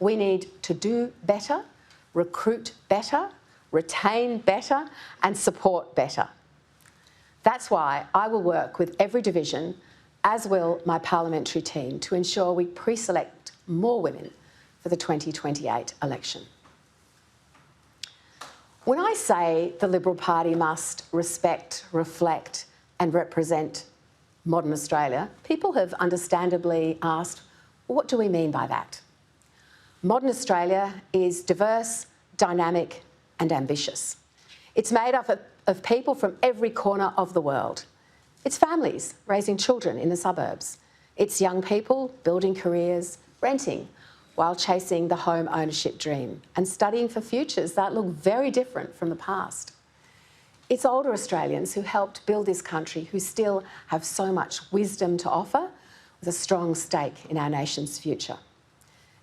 We need to do better, recruit better, retain better and support better. That's why I will work with every division, as will my parliamentary team, to ensure we pre-select more women for the 2028 election. When I say the Liberal Party must respect, reflect and represent modern Australia, people have understandably asked, what do we mean by that? Modern Australia is diverse, dynamic and ambitious. It's made up of people from every corner of the world. It's families raising children in the suburbs. It's young people building careers, renting while chasing the home ownership dream and studying for futures that look very different from the past. It's older Australians who helped build this country who still have so much wisdom to offer with a strong stake in our nation's future.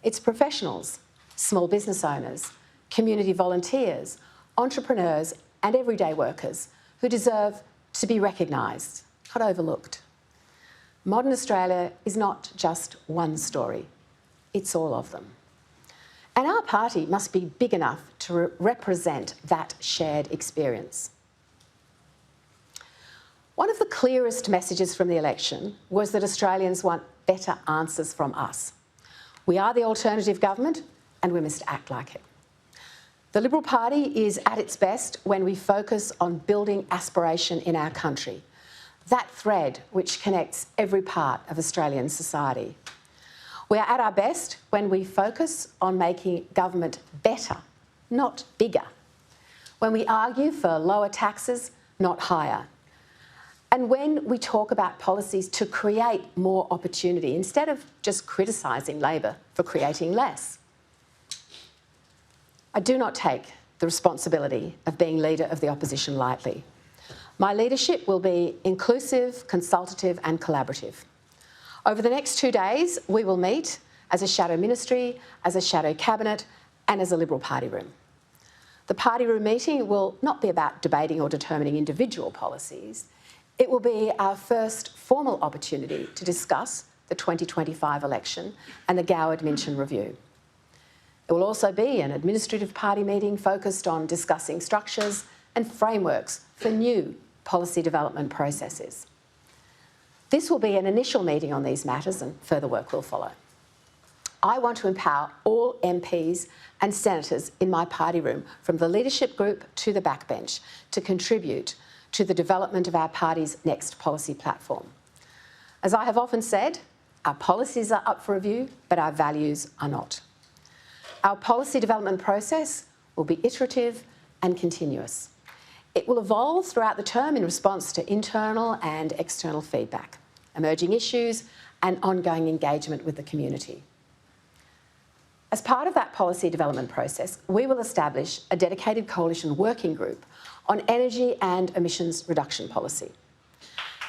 It's professionals, small business owners, community volunteers, entrepreneurs and everyday workers who deserve to be recognised, not overlooked. Modern Australia is not just one story, it's all of them. And our party must be big enough to represent that shared experience. One of the clearest messages from the election was that Australians want better answers from us. We are the alternative government and we must act like it. The Liberal Party is at its best when we focus on building aspiration in our country, that thread which connects every part of Australian society. We are at our best when we focus on making government better, not bigger. When we argue for lower taxes, not higher. And when we talk about policies to create more opportunity instead of just criticising Labor for creating less. I do not take the responsibility of being leader of the opposition lightly. My leadership will be inclusive, consultative and collaborative. Over the next 2 days, we will meet as a shadow ministry, as a shadow cabinet and as a Liberal Party room. The party room meeting will not be about debating or determining individual policies. It will be our first formal opportunity to discuss the 2025 election and the Goward-Minchin review. It will also be an administrative party meeting focused on discussing structures and frameworks for new policy development processes. This will be an initial meeting on these matters and further work will follow. I want to empower all MPs and senators in my party room, from the leadership group to the backbench, to contribute to the development of our party's next policy platform. As I have often said, our policies are up for review, but our values are not. Our policy development process will be iterative and continuous. It will evolve throughout the term in response to internal and external feedback, emerging issues and ongoing engagement with the community. As part of that policy development process, we will establish a dedicated coalition working group on energy and emissions reduction policy.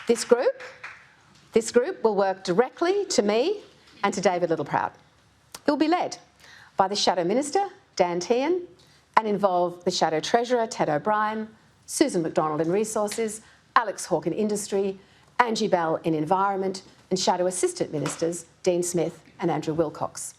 This group will work directly to me and to David Littleproud. It will be led by the Shadow Minister, Dan Tehan, and involve the Shadow Treasurer, Ted O'Brien, Susan McDonald in Resources, Alex Hawke in Industry, Angie Bell in Environment, and Shadow Assistant Ministers, Dean Smith and Andrew Wilcox.